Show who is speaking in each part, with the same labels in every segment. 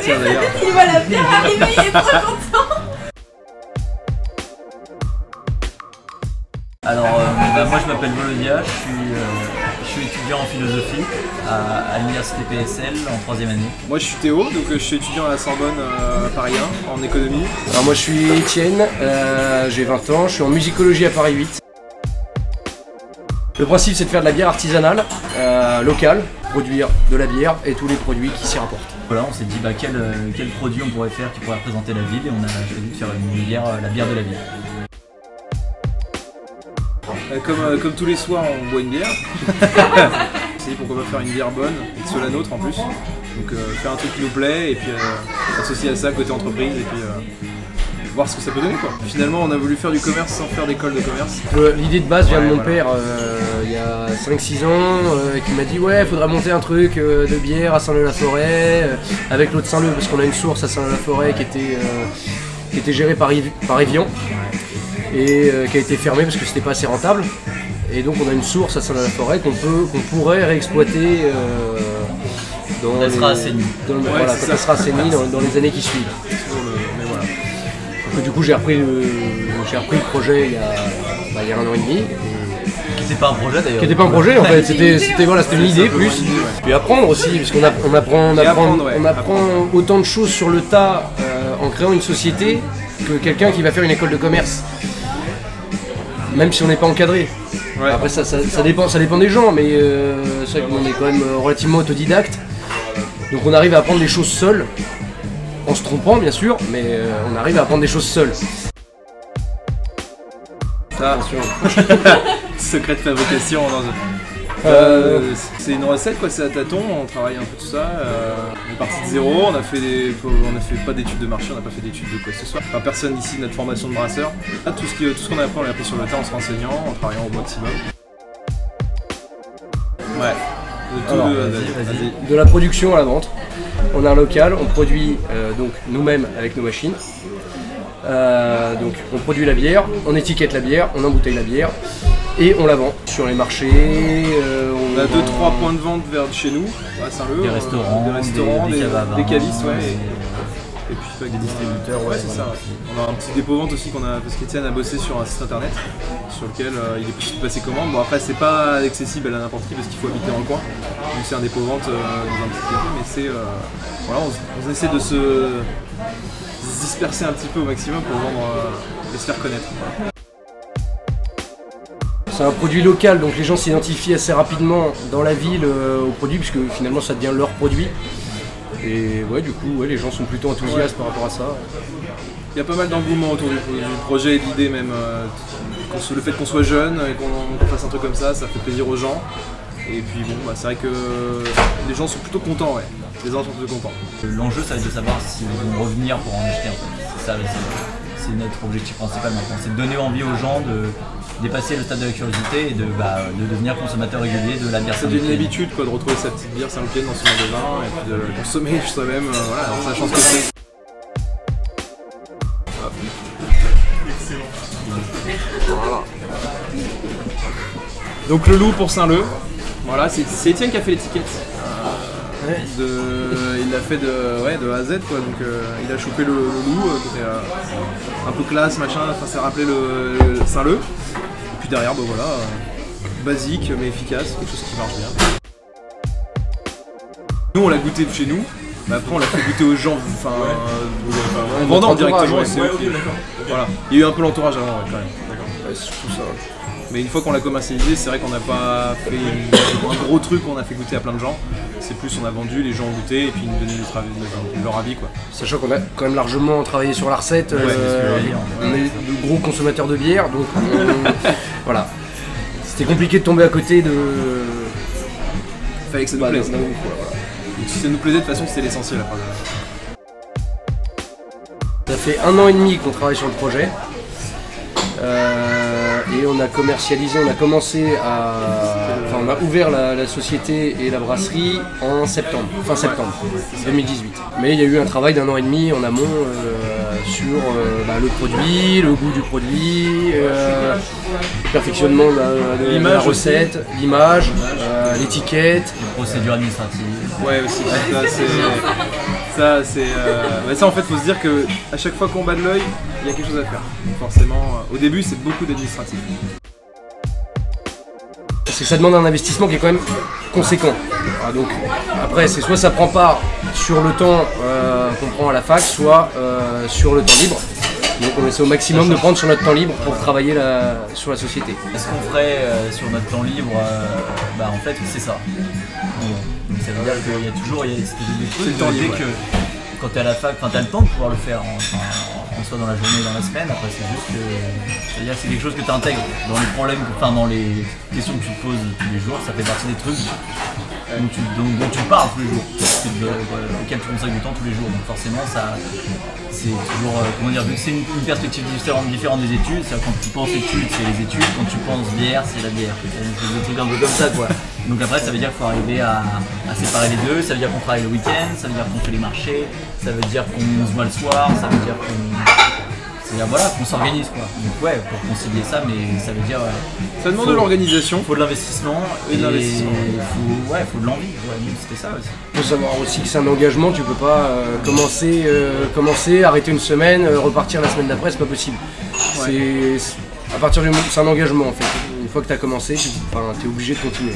Speaker 1: Tiens d'ailleurs.
Speaker 2: Il voit la bière arriver, il est trop content.
Speaker 3: Alors, moi je m'appelle Volodya, je suis étudiant en philosophie à l'université PSL en 3e année.
Speaker 1: Moi je suis Théo, donc je suis étudiant à la Sorbonne Paris 1 en économie.
Speaker 4: Alors moi je suis Étienne, j'ai 20 ans, je suis en musicologie à Paris 8. Le principe c'est de faire de la bière artisanale, locale, produire de la bière et tous les produits qui s'y rapportent.
Speaker 3: Voilà, on s'est dit quel produit on pourrait faire qui pourrait représenter la ville et on a choisi de faire une bière, la bière de la ville.
Speaker 1: Comme tous les soirs on boit une bière. C'est pourquoi pas faire une bière bonne et que ce soit la nôtre en plus. Donc faire un truc qui nous plaît et puis associer à ça côté entreprise et puis voir ce que ça peut donner quoi. Finalement on a voulu faire du commerce sans faire d'école de commerce.
Speaker 4: L'idée de base vient de mon père il y a 5-6 ans qui m'a dit ouais faudra monter un truc de bière à Saint-Leu-la-Forêt avec l'eau de Saint-Leu parce qu'on a une source à Saint-Leu-la-Forêt qui était gérée par Evian et qui a été fermée parce que c'était pas assez rentable. Et donc on a une source à Saint-Leu-la-Forêt qu'on pourrait réexploiter
Speaker 3: quand elle sera assainie.
Speaker 4: Voilà, quand elle sera assainie dans les années qui suivent.
Speaker 1: Mais voilà.
Speaker 4: Donc, du coup j'ai repris le projet il y a 1 an et demi.
Speaker 3: Qui n'était pas un projet d'ailleurs.
Speaker 4: Qui n'était pas un projet en fait, c'était une idée plus. Puis apprendre aussi, parce qu'on apprend autant de choses sur le tas en créant une société que quelqu'un qui va faire une école de commerce. Même si on n'est pas encadré. Ouais. Après ça dépend des gens, mais c'est vrai qu'on est quand même relativement autodidacte. Donc on arrive à apprendre des choses seuls, en se trompant bien sûr, mais on arrive à apprendre des choses seuls.
Speaker 1: Ça, secret de fabrication. C'est une recette quoi, c'est à tâtons, on travaille un peu tout ça. On est parti de zéro, on a fait pas d'études de marché, on n'a pas fait d'études de quoi que ce soit. Enfin, personne ici notre formation de brasseur. Là, tout ce qu'on a appris, on l'a appris sur le tas en se renseignant, en travaillant au maximum. Ouais.
Speaker 4: De la production à la vente. On a un local, on produit donc nous-mêmes avec nos machines. Donc on produit la bière, on étiquette la bière, on embouteille la bière et on la vend sur les marchés.
Speaker 1: On a 2-3 points de vente vers chez nous, à Saint-Leu.
Speaker 3: Des restaurants,
Speaker 1: des cavistes, ouais. Et puis
Speaker 3: des distributeurs,
Speaker 1: ouais, c'est ça. Ouais. On a un petit dépôt vente aussi parce qu'Étienne a bossé sur un site internet sur lequel il est possible de passer commande. Bon après c'est pas accessible à n'importe qui parce qu'il faut habiter dans le coin. Donc c'est un dépôt vente dans un petit dépôt, mais c'est voilà, on essaie de se disperser un petit peu au maximum pour vendre et se faire connaître.
Speaker 4: C'est un produit local, donc les gens s'identifient assez rapidement dans la ville au produit, puisque finalement ça devient leur produit. Et ouais, du coup, les gens sont plutôt enthousiastes par rapport à ça.
Speaker 1: Il y a pas mal d'engouement autour du projet et de l'idée même. Le fait qu'on soit jeune et qu'on fasse un truc comme ça fait plaisir aux gens. Et puis bon, c'est vrai que les gens sont plutôt contents, ouais. Les gens sont plutôt contents.
Speaker 3: L'enjeu, ça va être de savoir s'ils vont revenir pour en acheter en fait. C'est notre objectif principal maintenant. C'est de donner envie aux gens de dépasser le stade de la curiosité et de devenir consommateur régulier de la bière.
Speaker 1: C'est une habitude quoi, de retrouver sa petite bière Saint-Leu dans son magasin et puis de consommer soi-même, voilà, c'est la chance que c'est. Excellent. Voilà. Donc le loup pour Saint-Leu, voilà, c'est Étienne qui a fait l'étiquette. Il l'a fait de A à Z quoi, donc il a chopé le loup qui était un peu classe machin, enfin ça rappelait le Saint-Leu. Et puis derrière voilà, basique mais efficace, quelque chose qui marche bien. Nous on l'a goûté chez nous, mais après on l'a fait goûter aux gens, en vendant directement. Voilà. Il y a eu un peu l'entourage avant quand même. Ouais, c'est tout ça. Mais une fois qu'on l'a commercialisé, c'est vrai qu'on n'a pas fait un gros truc qu'on a fait goûter à plein de gens. C'est plus on a vendu, les gens ont goûté et puis ils nous donnaient leur avis quoi.
Speaker 4: Sachant qu'on a quand même largement travaillé sur la recette, on est de gros consommateurs de bière, donc voilà. C'était compliqué de tomber à côté de...
Speaker 1: Fallait que ça nous plaise. Voilà. Donc si ça nous plaisait de toute façon c'était l'essentiel après.
Speaker 4: Ça fait 1 an et demi qu'on travaille sur le projet. Et on a commercialisé, on a ouvert la société et la brasserie en septembre, fin septembre 2018. Mais il y a eu un travail d'1 an et demi en amont sur le produit, le goût du produit, le perfectionnement de la recette, l'image, l'étiquette.
Speaker 3: Les procédures administratives.
Speaker 1: Ouais aussi, Ça, c'est. Ça, en fait, faut se dire que à chaque fois qu'on bat de l'œil, il y a quelque chose à faire. Donc, forcément, au début, c'est beaucoup d'administratif.
Speaker 4: Parce que ça demande un investissement qui est quand même conséquent. Donc, après, c'est soit ça prend part sur le temps qu'on prend à la fac, soit sur le temps libre. Donc on essaie au maximum de prendre sur notre temps libre pour travailler sur la société.
Speaker 3: Ce qu'on ferait sur notre temps libre, en fait c'est ça. Donc ça veut dire qu'il y a toujours des trucs que quand tu es à la fac, tu as le temps de pouvoir le faire en soit dans la journée ou dans la semaine. Après c'est juste que c'est-à-dire c'est quelque chose que tu intègres dans les problèmes, dans les questions que tu te poses tous les jours, ça fait partie des trucs dont tu parles tous les jours, auxquels tu consacres du temps tous les jours. Donc forcément ça c'est toujours, vu que c'est une perspective différente des études, c'est-à-dire quand tu penses études, c'est les études, quand tu penses bière, c'est la bière. C'est des trucs un peu comme ça quoi. Donc après ça veut dire qu'il faut arriver à séparer les deux, ça veut dire qu'on travaille le week-end, ça veut dire qu'on fait les marchés, ça veut dire qu'on se voit le soir, ça veut dire qu'on s'organise quoi. Donc ouais, pour concilier ça, mais ça veut dire...
Speaker 1: ça demande de l'organisation.
Speaker 3: Il faut de l'investissement et il faut de l'envie, c'était ça aussi.
Speaker 4: Il faut savoir aussi que c'est un engagement, tu peux pas commencer, arrêter une semaine, repartir la semaine d'après, c'est pas possible. Ouais. C'est un engagement en fait. Une fois que tu as commencé, tu es obligé de continuer.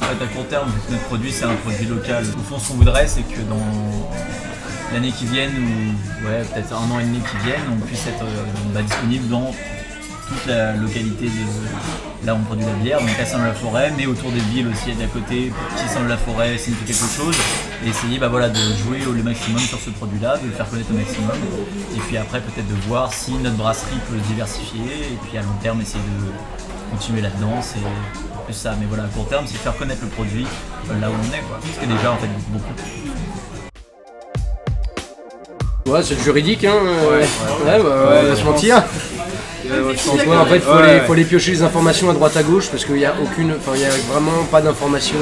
Speaker 3: À court terme, vu que notre produit c'est un produit local, au fond ce qu'on voudrait c'est que dans l'année qui vienne ou peut-être 1 an et demi qui viennent, on puisse être disponible dans toute la localité de là où on produit la bière, donc à Saint-Leu-la-Forêt, mais autour des villes aussi d'à côté, pour qui Saint-Leu-la-Forêt signifie quelque chose, et essayer de jouer le maximum sur ce produit-là, de le faire connaître au maximum, et puis après peut-être de voir si notre brasserie peut se diversifier, et puis à long terme essayer de continuer là-dedans, c'est plus ça, mais voilà, à court terme c'est faire connaître le produit là où on est, quoi, ce qui est déjà en fait beaucoup.
Speaker 4: Ouais, c'est le juridique, hein. On va se mentir. En fait, il faut aller piocher les informations à droite à gauche parce qu'il n'y a vraiment pas d'informations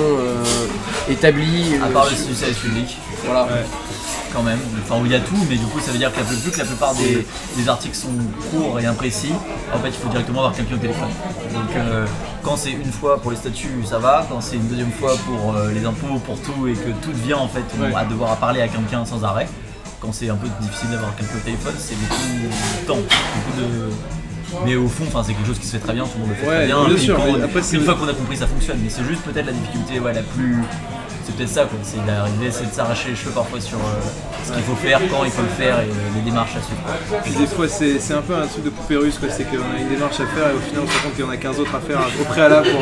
Speaker 4: établies.
Speaker 3: À part le service public. Voilà. Ouais. Quand même, où il y a tout, mais du coup ça veut dire que vu que la plupart des articles sont courts et imprécis, en fait il faut directement avoir quelqu'un au téléphone. Donc quand c'est une fois pour les statuts, ça va, quand c'est une deuxième fois pour les impôts, pour tout, et que tout devient en fait, on va devoir parler à quelqu'un sans arrêt, quand c'est un peu difficile d'avoir quelqu'un au téléphone, c'est beaucoup de temps, mais au fond, c'est quelque chose qui se fait très bien, tout le monde le fait très bien.
Speaker 1: Bien sûr,
Speaker 3: une fois qu'on a compris, ça fonctionne, mais c'est juste peut-être la difficulté la plus... C'est peut-être ça quoi, c'est d'arriver, c'est de s'arracher les cheveux parfois sur ce qu'il faut faire, quand il faut le faire et les démarches à suivre.
Speaker 1: Puis des fois c'est un peu un truc de poupée russe quoi, c'est qu'on a une démarche à faire et au final on se rend compte qu'il y en a 15 autres à faire au préalable pour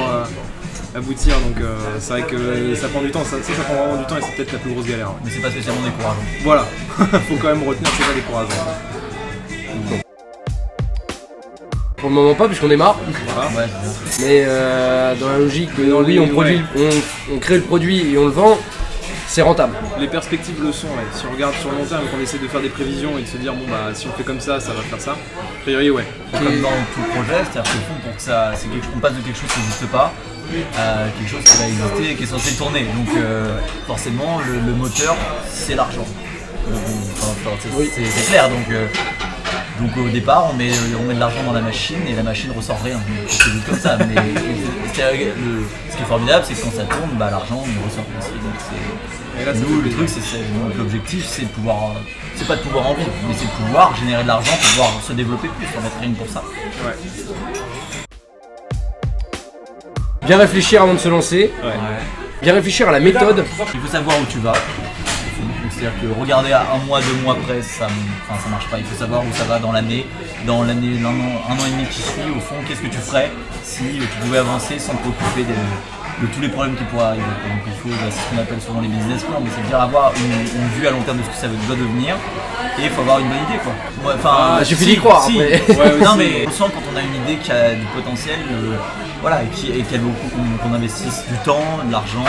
Speaker 1: aboutir, donc c'est vrai que ça prend du temps, ça prend vraiment du temps et c'est peut-être la plus grosse galère.
Speaker 3: Mais c'est pas spécialement décourageant.
Speaker 1: Voilà, faut quand même retenir que c'est pas décourageant.
Speaker 4: Pour le moment pas puisqu'on démarre.
Speaker 1: Voilà.
Speaker 4: Mais dans la logique on crée le produit et on le vend, c'est rentable.
Speaker 1: Les perspectives le sont, si on regarde sur le long terme et qu'on essaie de faire des prévisions et de se dire si on fait comme ça, ça va faire ça. A priori
Speaker 3: Comme dans tout projet, c'est-à-dire que pour que ça, on passe de quelque chose qui n'existe pas à quelque chose qui va exister et qui est censé tourner. Donc forcément le moteur c'est l'argent. C'est clair donc au départ, on met de l'argent dans la machine et la machine ressort rien. C'est juste comme ça. Mais ce qui est formidable, c'est que quand ça tourne, l'argent ressort aussi. Donc le truc, l'objectif, c'est de pouvoir, c'est pas de pouvoir en vivre, mais c'est de pouvoir générer de l'argent pour pouvoir se développer plus, en mettre rien pour ça.
Speaker 1: Ouais.
Speaker 4: Bien réfléchir avant de se lancer. Ouais. Bien réflechir à la méthode.
Speaker 3: Il faut savoir où tu vas. C'est-à-dire que regarder à 1 mois, 2 mois près, ça marche pas. Il faut savoir où ça va dans l'année, un an et demi qui suit. Au fond, qu'est-ce que tu ferais si tu pouvais avancer sans te préoccuper de tous les problèmes qui pourraient arriver. Donc il faut, c'est ce qu'on appelle souvent les business plans, mais c'est-à-dire avoir une vue à long terme de ce que ça doit devenir. Et il faut avoir une bonne idée quoi.
Speaker 4: Il suffit d'y croire.
Speaker 3: Si. Non mais on sent quand on a une idée qui a du potentiel, et qu'on investisse du temps, de l'argent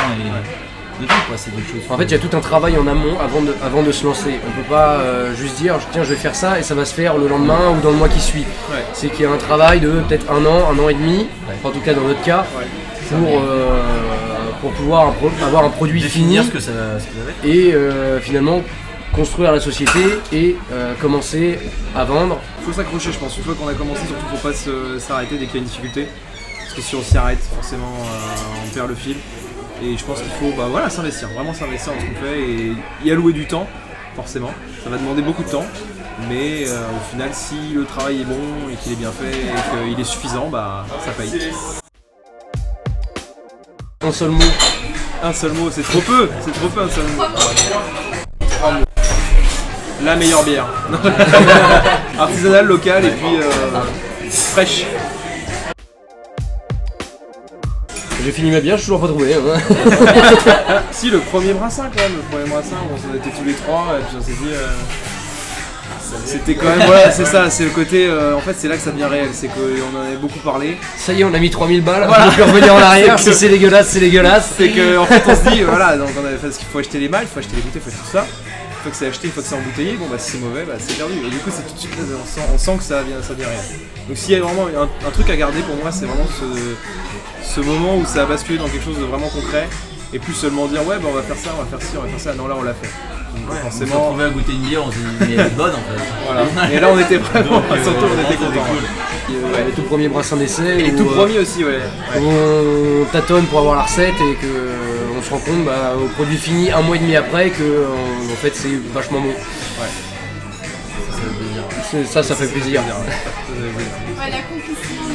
Speaker 3: et c'est quelque chose.
Speaker 4: En fait, il y a tout un travail en amont avant de se lancer. On peut pas juste dire tiens je vais faire ça et ça va se faire le lendemain ou dans le mois qui suit. Ouais. C'est qu'il y a un travail de peut-être 1 an et demi, en tout cas dans notre cas, pour pouvoir avoir un produit fini
Speaker 3: ce que ça va être.
Speaker 4: Et finalement construire la société et commencer à vendre.
Speaker 1: Il faut s'accrocher je pense, une fois qu'on a commencé, surtout faut pas s'arrêter dès qu'il y a une difficulté. Parce que si on s'y arrête, forcément on perd le fil. Et je pense qu'il faut voilà, s'investir, vraiment s'investir dans ce qu'on fait et y allouer du temps, forcément. Ça va demander beaucoup de temps, mais au final, si le travail est bon et qu'il est bien fait et qu'il est suffisant, ça paye.
Speaker 4: Un seul mot.
Speaker 1: Un seul mot, c'est trop peu, un seul mot. 3 mots. La meilleure bière. Artisanale, locale et puis fraîche.
Speaker 4: J'ai fini ma bière, je suis toujours pas trouvé. Hein.
Speaker 1: Si, le premier brassin quand même, on était tous les trois et puis on s'est dit... C'était quand même, voilà, c'est ça, c'est le côté, en fait c'est là que ça devient réel, c'est qu'on en avait beaucoup parlé.
Speaker 4: Ça y est, on a mis 3000 balles, voilà. On peut revenir en arrière, si c'est dégueulasse, c'est dégueulasse.
Speaker 1: C'est qu'en fait on se dit, voilà, donc on avait fait ce qu'il faut acheter les malles, il faut acheter les bouteilles, il faut acheter tout ça. Une fois que c'est acheté, une fois que c'est embouteillé, bon si c'est mauvais, c'est perdu. Et du coup c'est tout de suite, on sent que ça devient réel. Donc s'il y a vraiment un truc à garder pour moi, c'est vraiment ce moment où ça a basculé dans quelque chose de vraiment concret. Et plus seulement dire ouais on va faire ça, on va faire ci, on va faire ça, non là on l'a fait. Donc,
Speaker 3: ouais,
Speaker 1: forcément...
Speaker 3: on s'est retrouvé à goûter une bière, on s'est dit mais elle est bonne en fait.
Speaker 1: Voilà. Et là on était vraiment, surtout on était contents.
Speaker 4: Le tout premier brassin d'essai.
Speaker 1: Et tout premier aussi ouais.
Speaker 4: On tâtonne pour avoir la recette et qu'on se rend compte au produit fini 1 mois et demi après que en fait c'est vachement bon.
Speaker 1: Ouais.
Speaker 4: Ça fait plaisir.
Speaker 2: Ouais, la conclusion.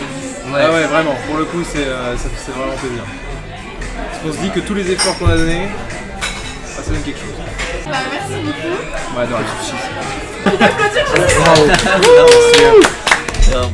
Speaker 1: Ouais. Ah ouais vraiment, pour le coup ça fait vraiment plaisir. On se dit que tous les efforts qu'on a donnés, ça donne quelque chose.
Speaker 2: Merci beaucoup.
Speaker 1: Ouais, de rien.
Speaker 2: On peut applaudir.
Speaker 3: Bravo.